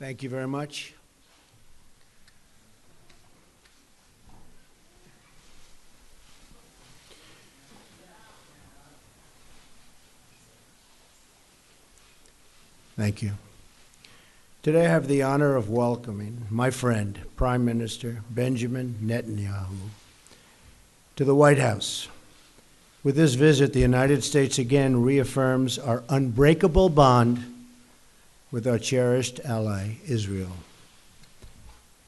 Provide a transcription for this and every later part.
Thank you very much. Thank you. Today I have the honor of welcoming my friend, Prime Minister Benjamin Netanyahu, to the White House. With this visit, the United States again reaffirms our unbreakable bond with our cherished ally, Israel.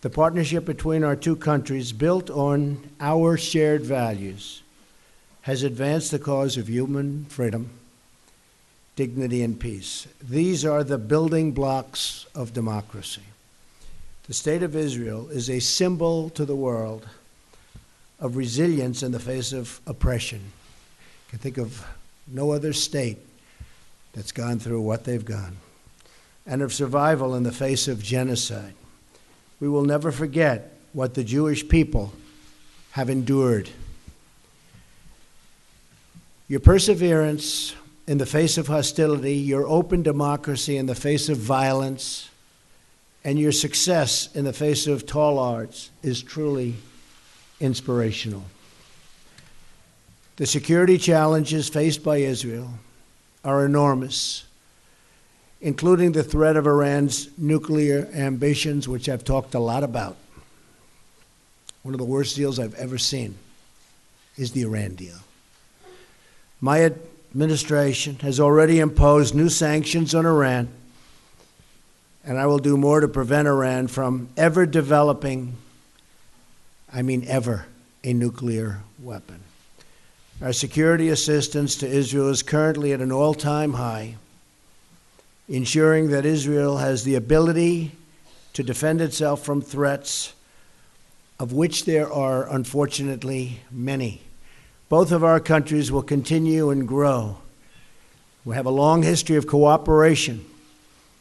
The partnership between our two countries, built on our shared values, has advanced the cause of human freedom, dignity, and peace. These are the building blocks of democracy. The State of Israel is a symbol to the world of resilience in the face of oppression. You can think of no other state that's gone through what they've gone, and of survival in the face of genocide. We will never forget what the Jewish people have endured. Your perseverance in the face of hostility, your open democracy in the face of violence, and your success in the face of tall odds is truly inspirational. The security challenges faced by Israel are enormous, including the threat of Iran's nuclear ambitions, which I've talked a lot about. One of the worst deals I've ever seen is the Iran deal. My administration has already imposed new sanctions on Iran, and I will do more to prevent Iran from ever developing, ever, a nuclear weapon. Our security assistance to Israel is currently at an all-time high, ensuring that Israel has the ability to defend itself from threats, of which there are, unfortunately, many. Both of our countries will continue and grow. We have a long history of cooperation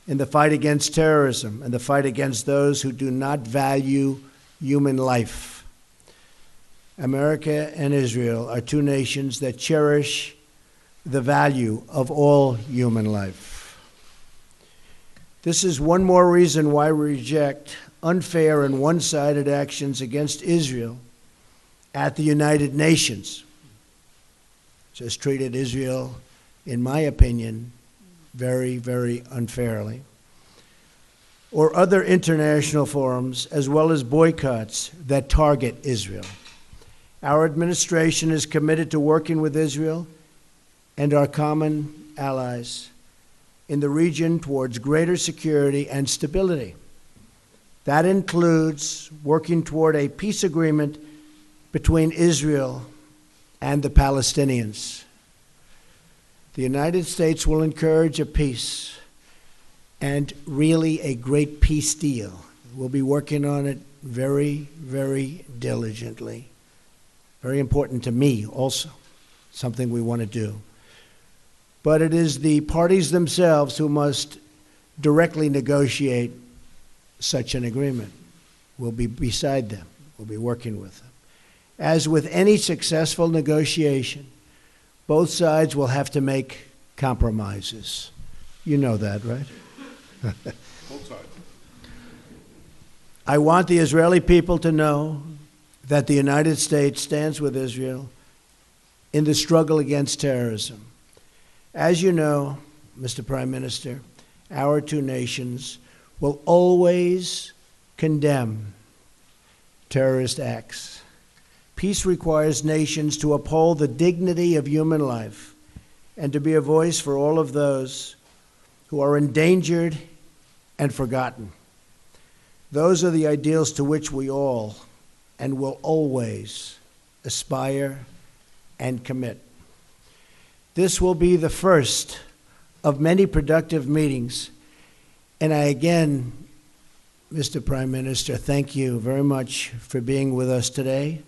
in the fight against terrorism and the fight against those who do not value human life. America and Israel are two nations that cherish the value of all human life. This is one more reason why we reject unfair and one-sided actions against Israel at the United Nations, which has treated Israel, in my opinion, very, very unfairly, or other international forums, as well as boycotts that target Israel. Our administration is committed to working with Israel and our common allies in the region towards greater security and stability. That includes working toward a peace agreement between Israel and the Palestinians. The United States will encourage a peace, and really a great peace deal. We'll be working on it very, very diligently. Very important to me also, something we want to do. But it is the parties themselves who must directly negotiate such an agreement. We'll be beside them. We'll be working with them. As with any successful negotiation, both sides will have to make compromises. You know that, right? Both sides. I want the Israeli people to know that the United States stands with Israel in the struggle against terrorism. As you know, Mr. Prime Minister, our two nations will always condemn terrorist acts. Peace requires nations to uphold the dignity of human life and to be a voice for all of those who are endangered and forgotten. Those are the ideals to which we all and will always aspire and commit. This will be the first of many productive meetings, and I again, Mr. Prime Minister, thank you very much for being with us today.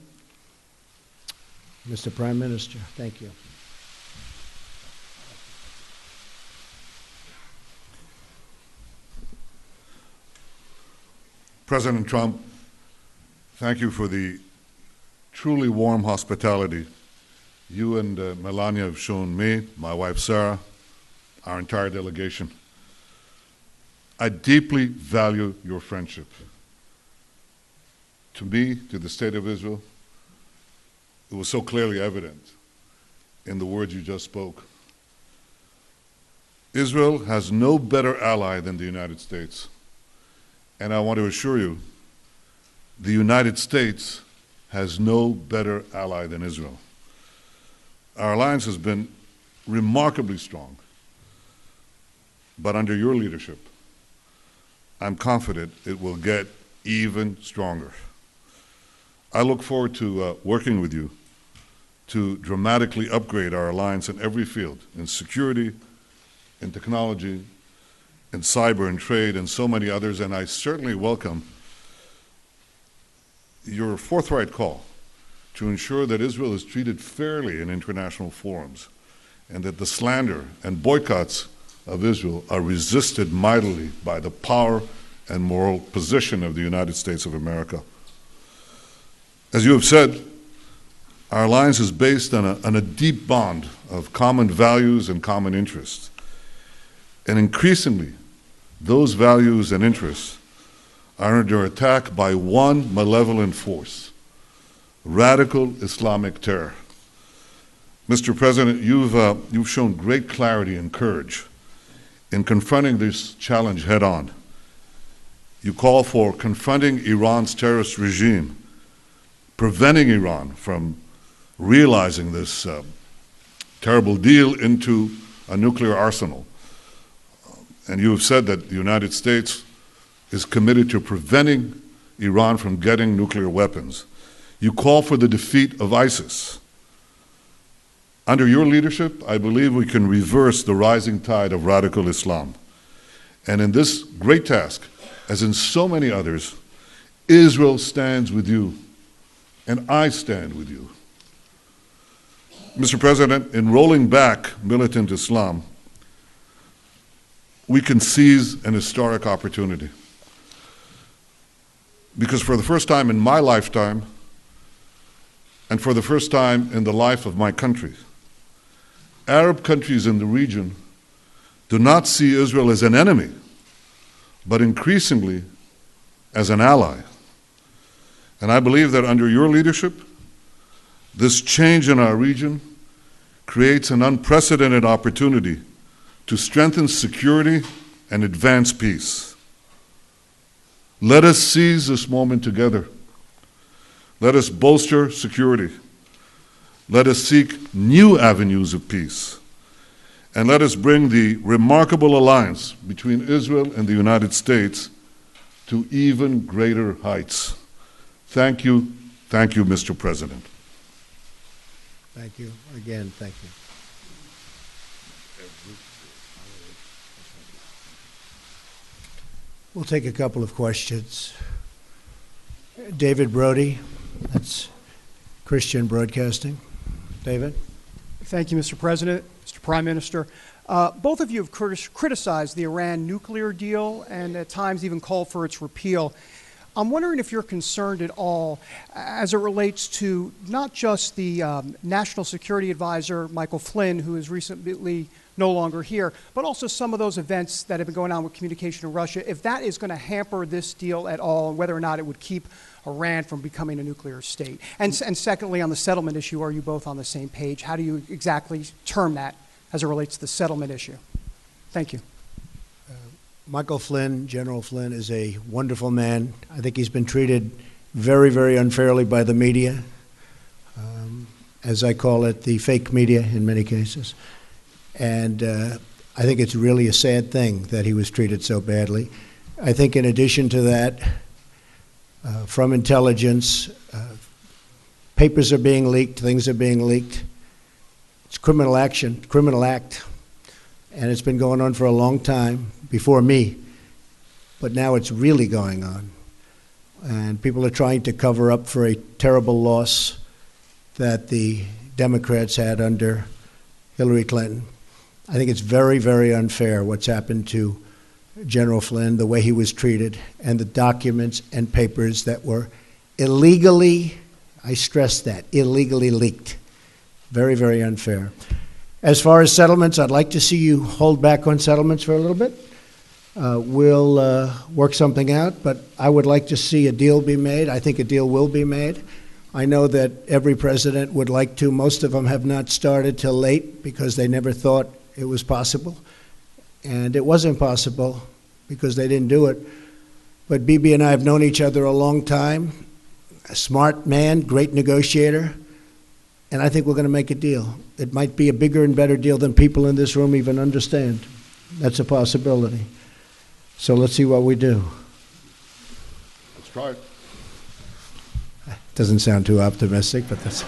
Mr. Prime Minister, thank you. President Trump, thank you for the truly warm hospitality you and Melania have shown me, my wife Sarah, our entire delegation. I deeply value your friendship. To me, to the State of Israel, it was so clearly evident in the words you just spoke. Israel has no better ally than the United States. And I want to assure you, the United States has no better ally than Israel. Our alliance has been remarkably strong. But under your leadership, I'm confident it will get even stronger. I look forward to working with you to dramatically upgrade our alliance in every field, in security, in technology, in cyber and trade, and so many others, and I certainly welcome your forthright call to ensure that Israel is treated fairly in international forums, and that the slander and boycotts of Israel are resisted mightily by the power and moral position of the United States of America. As you have said, our alliance is based on a deep bond of common values and common interests. And increasingly, those values and interests are under attack by one malevolent force: radical Islamic terror. Mr. President, you've shown great clarity and courage in confronting this challenge head-on. You call for confronting Iran's terrorist regime, preventing Iran from realizing this terrible deal into a nuclear arsenal. And you have said that the United States is committed to preventing Iran from getting nuclear weapons. You call for the defeat of ISIS. Under your leadership, I believe we can reverse the rising tide of radical Islam. And in this great task, as in so many others, Israel stands with you, and I stand with you. Mr. President, in rolling back militant Islam, we can seize an historic opportunity. Because for the first time in my lifetime, and for the first time in the life of my country, Arab countries in the region do not see Israel as an enemy, but increasingly as an ally. And I believe that under your leadership, this change in our region creates an unprecedented opportunity to strengthen security and advance peace. Let us seize this moment together. Let us bolster security. Let us seek new avenues of peace. And let us bring the remarkable alliance between Israel and the United States to even greater heights. Thank you, Mr. President. Thank you. Again, thank you. We'll take a couple of questions. David Brody, that's Christian Broadcasting. David? Thank you, Mr. President, Mr. Prime Minister. Both of you have criticized the Iran nuclear deal and at times even called for its repeal. I'm wondering if you're concerned at all as it relates to not just the National Security Advisor, Michael Flynn, who is recently no longer here, but also some of those events that have been going on with communication in Russia, if that is going to hamper this deal at all, and whether or not it would keep Iran from becoming a nuclear state. And secondly, on the settlement issue, are you both on the same page? How do you exactly term that as it relates to the settlement issue? Thank you. Michael Flynn, General Flynn, is a wonderful man. I think he's been treated very, very unfairly by the media, as I call it, the fake media in many cases. And I think it's really a sad thing that he was treated so badly. I think in addition to that, from intelligence, papers are being leaked, things are being leaked. It's criminal action, criminal act. And it's been going on for a long time, before me. But now it's really going on. And people are trying to cover up for a terrible loss that the Democrats had under Hillary Clinton. I think it's very, very unfair what's happened to General Flynn, the way he was treated, and the documents and papers that were illegally, I stress that, illegally leaked. Very, very unfair. As far as settlements, I'd like to see you hold back on settlements for a little bit. we'll work something out, but I would like to see a deal be made. I think a deal will be made. I know that every president would like to. Most of them have not started till late because they never thought it was possible. And it wasn't possible because they didn't do it. But Bibi and I have known each other a long time. A smart man, great negotiator, and I think we're going to make a deal. It might be a bigger and better deal than people in this room even understand. That's a possibility. So let's see what we do. Let's try it. Doesn't sound too optimistic, but that's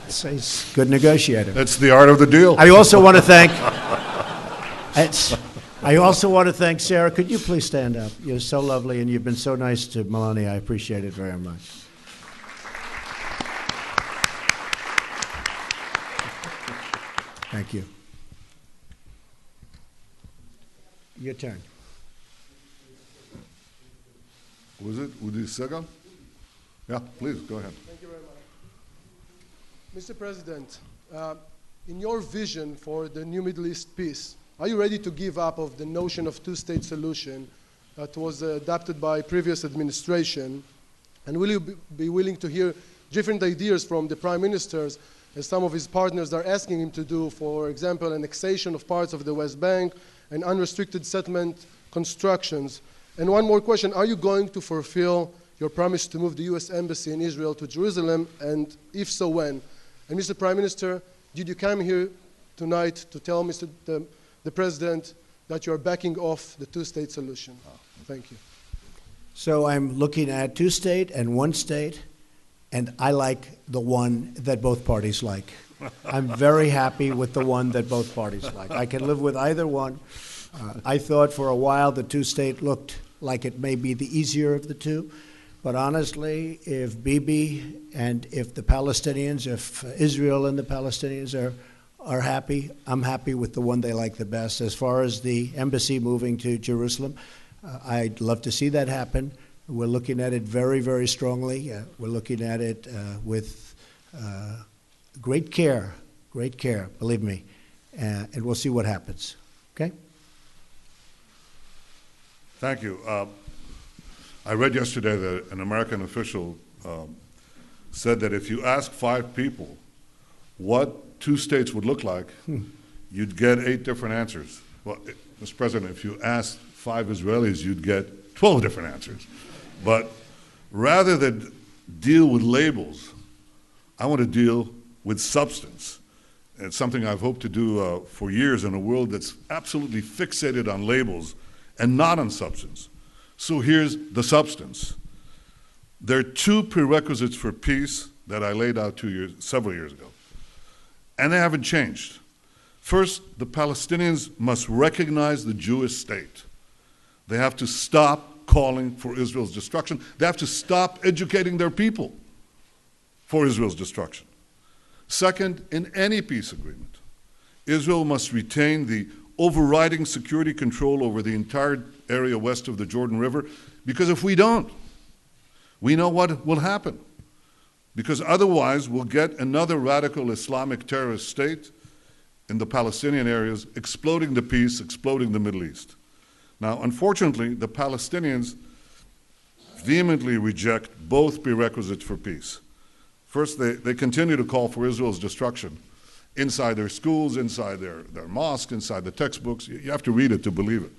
he's a good negotiator. That's the art of the deal. I also want to thank Sarah. Could you please stand up? You're so lovely, and you've been so nice to Melania. I appreciate it very much. Thank you. Your turn. Was it Udi Sega? Yeah, please, go ahead. Thank you very much. Mr. President, in your vision for the new Middle East peace, are you ready to give up of the notion of two-state solution that was adopted by previous administration? And will you be willing to hear different ideas from the prime ministers, as some of his partners are asking him to do, for example, annexation of parts of the West Bank and unrestricted settlement constructions? And one more question, are you going to fulfill your promise to move the U.S. Embassy in Israel to Jerusalem, and if so, when? And Mr. Prime Minister, did you come here tonight to tell the President that you are backing off the two-state solution? Thank you. So I'm looking at two-state and one-state, and I like the one that both parties like. I'm very happy with the one that both parties like. I can live with either one. I thought for a while the two-state looked like it may be the easier of the two. But honestly, if Bibi and if the Palestinians, if Israel and the Palestinians are happy, I'm happy with the one they like the best. As far as the embassy moving to Jerusalem, I'd love to see that happen. We're looking at it very, very strongly. We're looking at it with great care, believe me. And we'll see what happens. Okay? Thank you. I read yesterday that an American official said that if you ask 5 people what 2 states would look like, you'd get 8 different answers. Well, Mr. President, if you asked 5 Israelis, you'd get 12 different answers. But rather than deal with labels, I want to deal with substance. And it's something I've hoped to do for years in a world that's absolutely fixated on labels and not on substance. So here's the substance. There are 2 prerequisites for peace that I laid out several years ago, and they haven't changed. First, the Palestinians must recognize the Jewish state. They have to stop calling for Israel's destruction. They have to stop educating their people for Israel's destruction. Second, in any peace agreement, Israel must retain the overriding security control over the entire area west of the Jordan River, because if we don't, we know what will happen. Because otherwise, we'll get another radical Islamic terrorist state in the Palestinian areas, exploding the peace, exploding the Middle East. Now, unfortunately, the Palestinians vehemently reject both prerequisites for peace. First, they continue to call for Israel's destruction inside their schools, inside their mosques, inside the textbooks. You have to read it to believe it.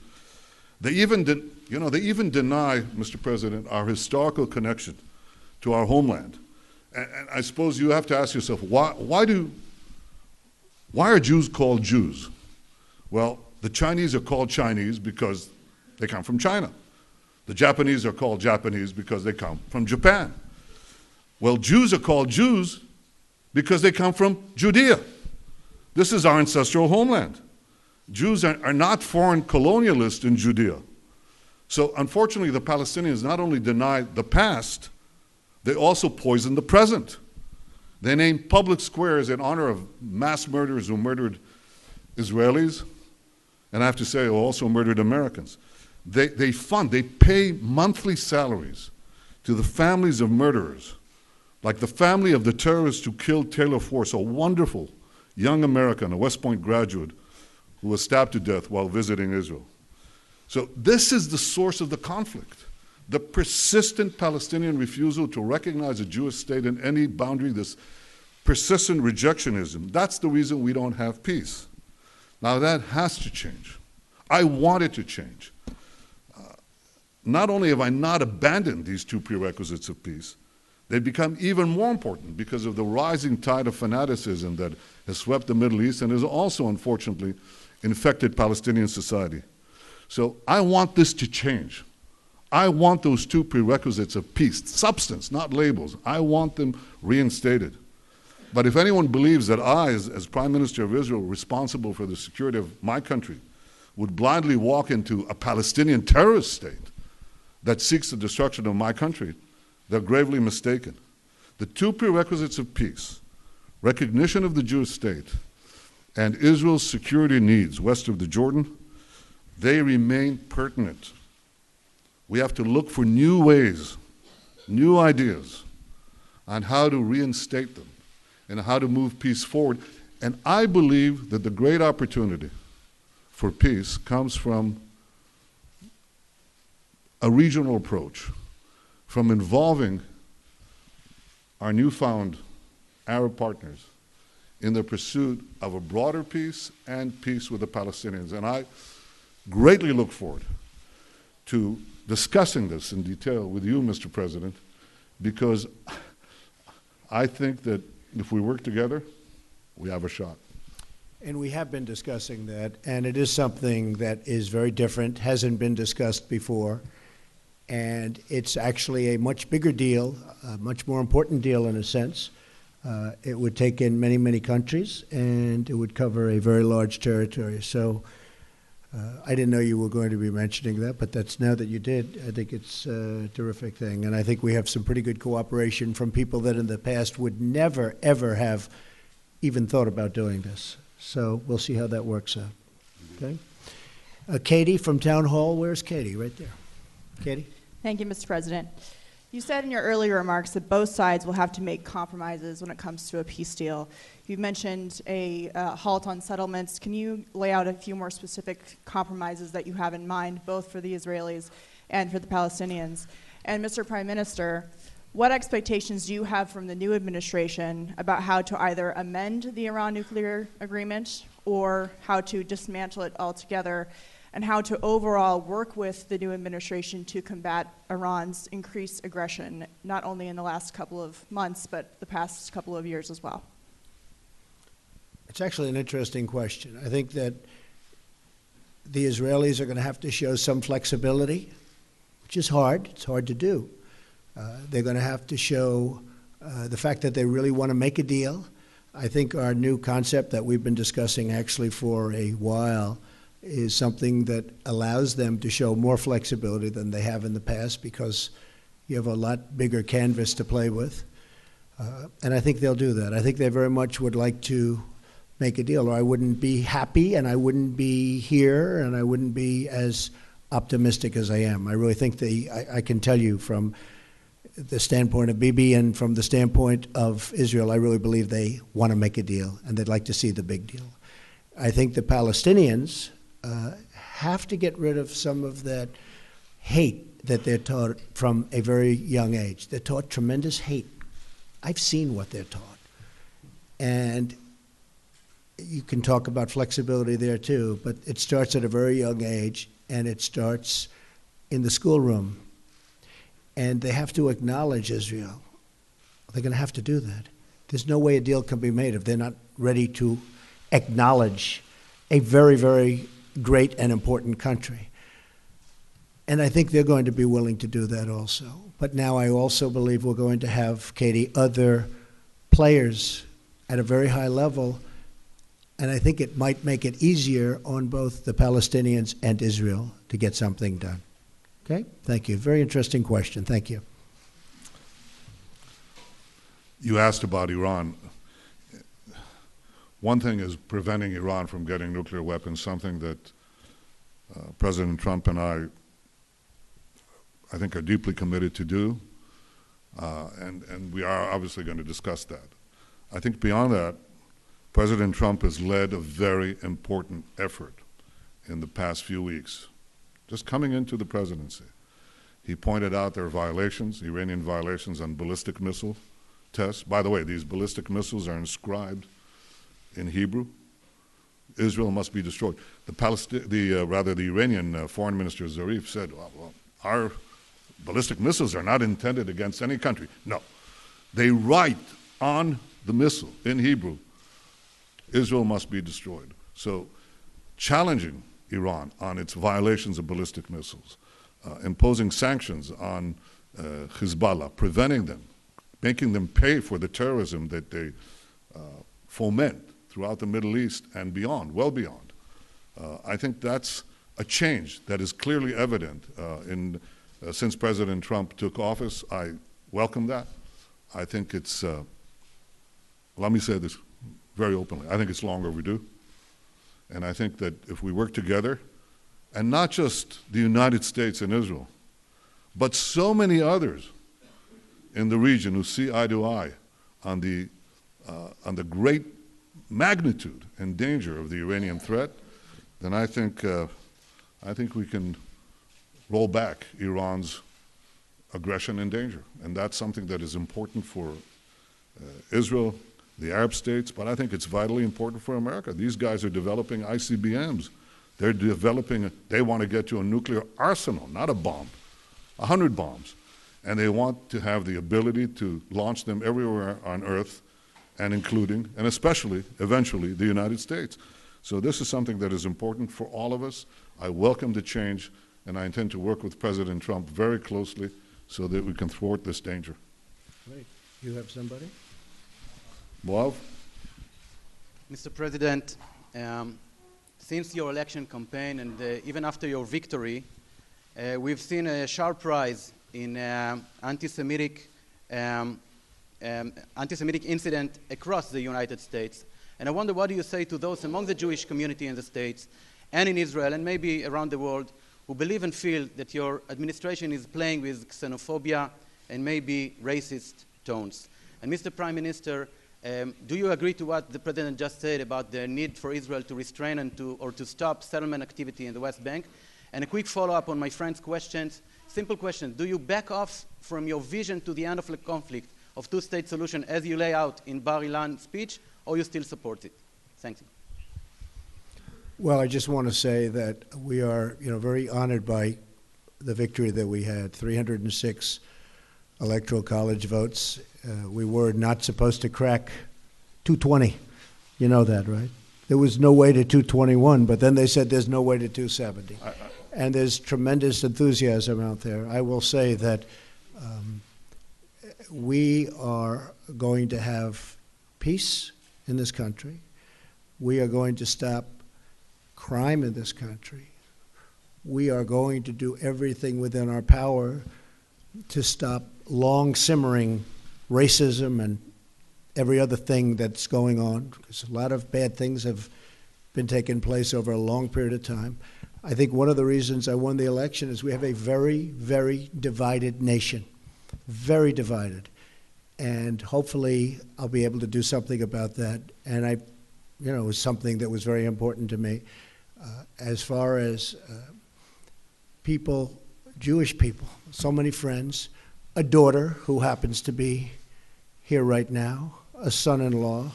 They even deny, Mr. President, our historical connection to our homeland. And I suppose you have to ask yourself, why are Jews called Jews? Well, the Chinese are called Chinese because they come from China. The Japanese are called Japanese because they come from Japan. Well, Jews are called Jews because they come from Judea. This is our ancestral homeland. Jews are not foreign colonialists in Judea. So unfortunately, the Palestinians not only deny the past, they also poison the present. They name public squares in honor of mass murderers who murdered Israelis, and I have to say, who also murdered Americans. They pay monthly salaries to the families of murderers, like the family of the terrorist who killed Taylor Force, a wonderful young American, a West Point graduate, who was stabbed to death while visiting Israel. So this is the source of the conflict. The persistent Palestinian refusal to recognize a Jewish state in any boundary, this persistent rejectionism, that's the reason we don't have peace. Now that has to change. I want it to change. Not only have I not abandoned these two prerequisites of peace, they've become even more important because of the rising tide of fanaticism that has swept the Middle East and has also, unfortunately, infected Palestinian society. So I want this to change. I want those two prerequisites of peace, substance, not labels. I want them reinstated. But if anyone believes that I, as Prime Minister of Israel, responsible for the security of my country, would blindly walk into a Palestinian terrorist state that seeks the destruction of my country, they're gravely mistaken. The two prerequisites of peace, recognition of the Jewish state, and Israel's security needs west of the Jordan, they remain pertinent. We have to look for new ways, new ideas on how to reinstate them and how to move peace forward. And I believe that the great opportunity for peace comes from a regional approach, from involving our newfound Arab partners in the pursuit of a broader peace and peace with the Palestinians. And I greatly look forward to discussing this in detail with you, Mr. President, because I think that if we work together, we have a shot. And we have been discussing that, and it is something that is very different, hasn't been discussed before, and it's actually a much bigger deal, a much more important deal in a sense. It would take in many, many countries, and it would cover a very large territory. So I didn't know you were going to be mentioning that, but that's now that you did, I think it's a terrific thing. And I think we have some pretty good cooperation from people that in the past would never, ever have even thought about doing this. So we'll see how that works out. Okay? Katie from Town Hall. Where's Katie? Right there. Katie? Thank you, Mr. President. You said in your earlier remarks that both sides will have to make compromises when it comes to a peace deal. You've mentioned a halt on settlements. Can you lay out a few more specific compromises that you have in mind, both for the Israelis and for the Palestinians? And Mr. Prime Minister, what expectations do you have from the new administration about how to either amend the Iran nuclear agreement or how to dismantle it altogether, and how to overall work with the new administration to combat Iran's increased aggression, not only in the last couple of months, but the past couple of years as well? It's actually an interesting question. I think that the Israelis are going to have to show some flexibility, which is hard. It's hard to do. They're going to have to show the fact that they really want to make a deal. I think our new concept that we've been discussing actually for a while is something that allows them to show more flexibility than they have in the past, because you have a lot bigger canvas to play with. And I think they'll do that. I think they very much would like to make a deal, or I wouldn't be happy and I wouldn't be here and I wouldn't be as optimistic as I am. I really think I can tell you from the standpoint of Bibi and from the standpoint of Israel, I really believe they want to make a deal and they'd like to see the big deal. I think the Palestinians have to get rid of some of that hate that they're taught from a very young age. They're taught tremendous hate. I've seen what they're taught. And you can talk about flexibility there too, but it starts at a very young age, and it starts in the schoolroom. And they have to acknowledge Israel. They're going to have to do that. There's no way a deal can be made if they're not ready to acknowledge a very, very great and important country. And I think they're going to be willing to do that also. But now I also believe we're going to have, Katie, other players at a very high level, and I think it might make it easier on both the Palestinians and Israel to get something done. Okay? Thank you. Very interesting question. Thank you. You asked about Iran. One thing is preventing Iran from getting nuclear weapons, something that President Trump and I think, are deeply committed to do, and we are obviously going to discuss that. I think beyond that, President Trump has led a very important effort in the past few weeks just coming into the presidency. He pointed out their violations, Iranian violations on ballistic missile tests. By the way, these ballistic missiles are inscribed in Hebrew. Israel must be destroyed. The Iranian Foreign Minister Zarif said, well, our ballistic missiles are not intended against any country. No. They write on the missile in Hebrew, Israel must be destroyed. So challenging Iran on its violations of ballistic missiles, imposing sanctions on Hezbollah, preventing them, making them pay for the terrorism that they foment throughout the Middle East and beyond, well beyond. I think that's a change that is clearly evident since President Trump took office. I welcome that. I think it's, let me say this very openly, I think it's long overdue. And I think that if we work together, and not just the United States and Israel, but so many others in the region who see eye to eye on the great magnitude and danger of the Iranian threat, then I think we can roll back Iran's aggression and danger. And that's something that is important for Israel, the Arab states, but I think it's vitally important for America. These guys are developing ICBMs. They're developing, they want to get to a nuclear arsenal, not a bomb, 100 bombs. And they want to have the ability to launch them everywhere on Earth, and including, and especially, eventually, the United States. So this is something that is important for all of us. I welcome the change, and I intend to work with President Trump very closely so that we can thwart this danger. Great. You have somebody? Boav? Mr. President, since your election campaign and even after your victory, we've seen a sharp rise in anti-Semitic incident across the United States. And I wonder, what do you say to those among the Jewish community in the States and in Israel and maybe around the world who believe and feel that your administration is playing with xenophobia and maybe racist tones? And Mr. Prime Minister, do you agree to what the President just said about the need for Israel to restrain and to stop settlement activity in the West Bank? And a quick follow-up on my friend's questions. Simple question. Do you back off from your vision to the end of the conflict of two-state solution as you lay out in Bar Ilan's speech, or you still support it? Thank you. Well, I just want to say that we are, very honored by the victory that we had, 306 electoral college votes. We were not supposed to crack 220. You know that, right? There was no way to 221, but then they said there's no way to 270. And there's tremendous enthusiasm out there. I will say that we are going to have peace in this country. We are going to stop crime in this country. We are going to do everything within our power to stop long simmering racism and every other thing that's going on, because a lot of bad things have been taking place over a long period of time. I think one of the reasons I won the election is we have a very, very divided nation, very divided. And hopefully I'll be able to do something about that. And it was something that was very important to me. As far as people, Jewish people, so many friends, a daughter who happens to be here right now, a son-in-law,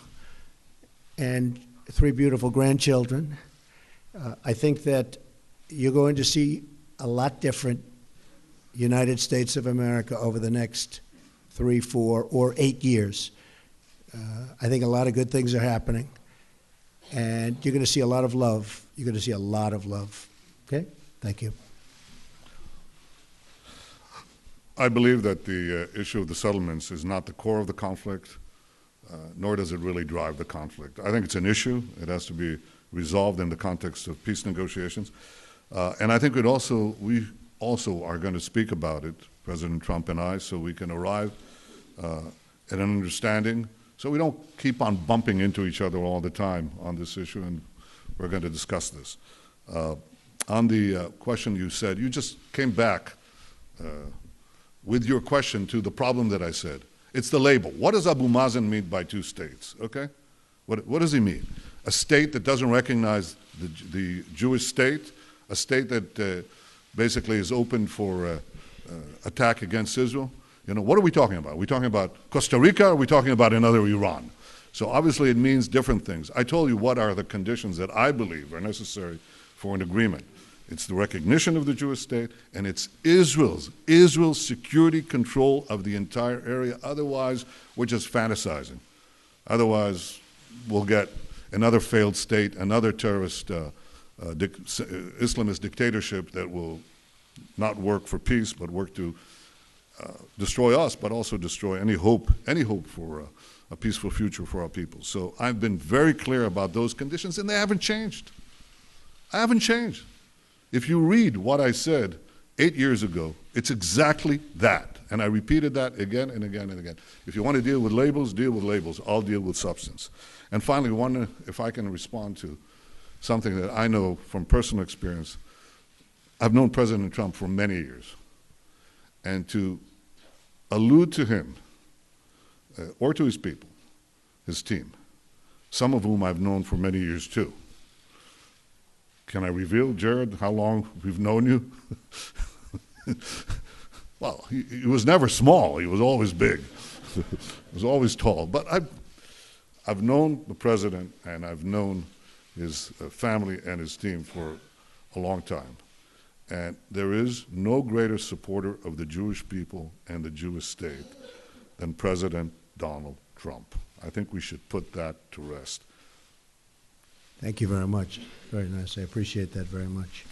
and 3 beautiful grandchildren. I think that you're going to see a lot different United States of America over the next 3, 4, or 8 years. I think a lot of good things are happening, and you're going to see a lot of love. You're going to see a lot of love. Okay? Thank you. I believe that the issue of the settlements is not the core of the conflict, nor does it really drive the conflict. I think it's an issue. It has to be resolved in the context of peace negotiations. And I think we also are going to speak about it, President Trump and I, so we can arrive at an understanding, so we don't keep on bumping into each other all the time on this issue, and we're going to discuss this. On the question you said, you just came back with your question to the problem that I said. It's the label. What does Abu Mazen mean by 2 states, okay? What does he mean? A state that doesn't recognize the Jewish state, a state that basically is open for attack against Israel, you know, what are we talking about? Are we talking about Costa Rica, or are we talking about another Iran? So obviously it means different things. I told you what are the conditions that I believe are necessary for an agreement. It's the recognition of the Jewish state, and it's Israel's security control of the entire area. Otherwise, we're just fantasizing. Otherwise, we'll get another failed state, another terrorist Islamist dictatorship that will not work for peace, but work to destroy us, but also destroy any hope for a peaceful future for our people. So I've been very clear about those conditions, and they haven't changed. I haven't changed. If you read what I said 8 years ago, it's exactly that. And I repeated that again and again and again. If you want to deal with labels, deal with labels. I'll deal with substance. And finally, if I can respond to something that I know from personal experience. I've known President Trump for many years. And to allude to him, or to his people, his team, some of whom I've known for many years too. Can I reveal, Jared, how long we've known you? Well, he was never small. He was always big. He was always tall. But I've known the president, and I've known his family and his team for a long time. And there is no greater supporter of the Jewish people and the Jewish state than President Donald Trump. I think we should put that to rest. Thank you very much. Very nice. I appreciate that very much.